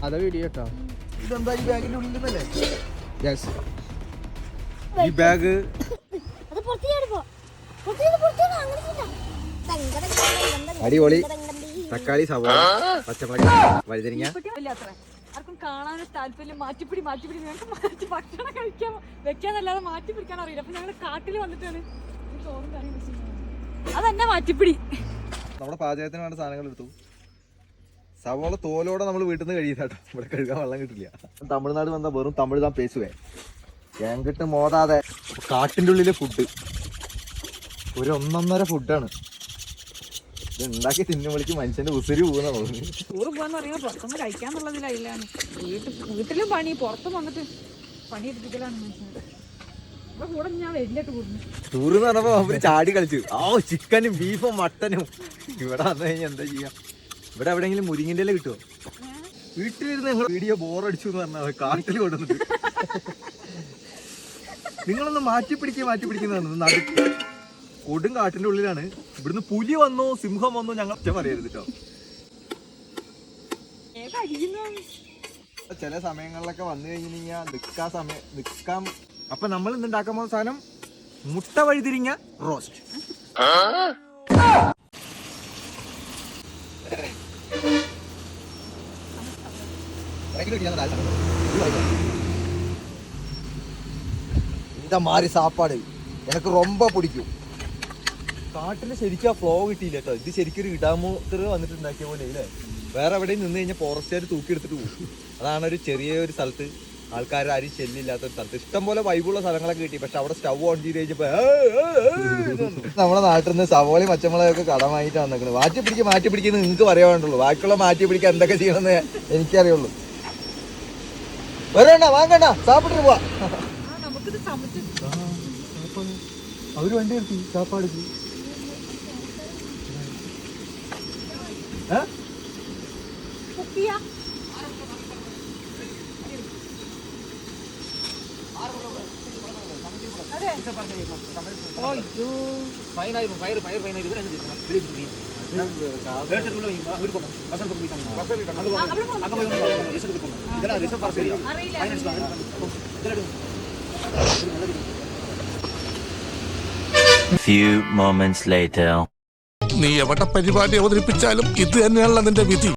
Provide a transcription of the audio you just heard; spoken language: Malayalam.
അതാ വീഡിയോ കേട്ടോ. ഇതെന്താ ഈ ബാഗിന്റെ ഉള്ളിൽ നിന്നല്ലേ? യെസ്, ഈ ബാഗ് അടിപൊളി. തക്കാളി, സവാള, പച്ചമുളക്, വഴുതനങ്ങ. ആർക്കും കാണാൻ താല്പര്യം. മാറ്റിപ്പിടി ഭക്ഷണം കഴിക്കാൻ വെക്കാന്നല്ലാതെ മാറ്റി പിടിക്കാൻ അറിയില്ല. അപ്പൊ ഞങ്ങള് കാട്ടിൽ വന്നിട്ടാണ് ചോറും കറിയും വെച്ചിട്ടുള്ളത്. അതന്നെ മാറ്റിപ്പിടി. നമ്മുടെ പാചകത്തിന് വേണ്ട സാധനങ്ങൾ എടുത്തു. സവാള തോലോടെ നമ്മൾ വീട്ടിൽ നിന്ന് കഴിയുന്നേട്ടോ. ഇവിടെ കഴുകാൻ വെള്ളം കിട്ടില്ല. തമിഴ്നാട് വന്ന വെറും തമിഴ് താൻ പേസുവേ ഞങ്ങിട്ട് മോതാതെ. കാട്ടിൻ്റെ ഉള്ളിലെ ഫുഡ് ഒരു 1.5 ഫുഡാണ്. ഇത് ഉണ്ടാക്കി തിന്നുമ്പോഴേക്ക് മനുഷ്യന്റെ ഉസിരി പോകുന്ന തോന്നുന്നു. ടൂറ് പോകാന്ന് പറയുമ്പോൾ പുറത്തൊന്ന് കഴിക്കാന്നുള്ളതിലാണ്. വീട്ടിലും പണി, പുറത്തും വന്നിട്ട് പണി എടുപ്പിക്കലാണ് മനുഷ്യന്. ഇവിടെ കൂടെ ഞാൻ വലിയ ടൂറിന്. ടൂറെന്ന് പറഞ്ഞപ്പോ അവര് ചാടി കളിച്ചു. ചിക്കനും ബീഫും മട്ടനും. ഇവിടെ വന്നു കഴിഞ്ഞാൽ എന്താ ചെയ്യാ? ഇവിടെ എവിടെയെങ്കിലും മുരിങ്ങിന്റെ ഇല കിട്ടുമോ? വീട്ടിലിരുന്ന് ഞങ്ങൾ വീഡിയോ ബോറടിച്ചു എന്ന് പറഞ്ഞാൽ കാട്ടിൽ കൊണ്ടുവന്നിട്ട് നിങ്ങളൊന്ന് മാറ്റി പിടിക്കുന്ന നടുക്ക് കൊടും കാട്ടിന്റെ ഉള്ളിലാണ്. ഇവിടുന്ന് പുലി വന്നോ സിംഹം വന്നോ ഞങ്ങൾ പറയരുത് കേട്ടോ. ചില സമയങ്ങളിലൊക്കെ വന്നു കഴിഞ്ഞാൽ നിൽക്കാൻ. അപ്പൊ നമ്മൾ ഇന്ന് ഉണ്ടാക്കാൻ പോകുന്ന സാധനം മുട്ട വഴുതിരിങ്ങ റോസ്റ്റ്. இந்த மாதிரி சாப்பாடு எனக்கு ரொம்ப பிடிக்கும். കാട്ടില് ശരിക്കും ആ ഫ്ലോ കിട്ടിയില്ല കേട്ടോ. ഇത് ശരിക്കും ഒരു ഇടാമോത്തർ വന്നിട്ട് ഉണ്ടാക്കിയ പോലെ അല്ലേ? വേറെ എവിടെയും നിന്ന് കഴിഞ്ഞാൽ ഫോറസ്റ്റുകാർ തൂക്കിയെടുത്തിട്ട് പോകും. അതാണ് ഒരു ചെറിയൊരു സ്ഥലത്ത് ആൾക്കാർ ആരും ശല്യമില്ലാത്ത ഒരു സ്ഥലത്ത്. ഇഷ്ടംപോലെ വൈബുള്ള സ്ഥലങ്ങളൊക്കെ കിട്ടി. പക്ഷെ അവിടെ സ്റ്റവ് ഓൺ ചെയ്ത് കഴിഞ്ഞപ്പോ നമ്മുടെ നാട്ടിൽ നിന്ന് സവോളയും പച്ചമുളകൊക്കെ കടം വാങ്ങിയിട്ട് വന്നേക്കണ്. മാറ്റി പിടിക്കുന്നത് നിങ്ങൾക്ക് പറയാൻ വേണ്ടുള്ളൂ. ബാക്കിയുള്ള മാറ്റി പിടിക്കാൻ എന്തൊക്കെ ചെയ്യണമെന്ന് എനിക്കറിയുള്ളൂ. വരണ്ട വാങ്ങണ്ട, സാപ്പിട്ട് പോവാ. അവര് വണ്ടി നിർത്തി ചാപ്പാട്. Few moments later. നീ എവിടെ പരിപാടി അവതരിപ്പിച്ചാലും ഇത് തന്നെയാണല്ലോ നിന്റെ വിധി.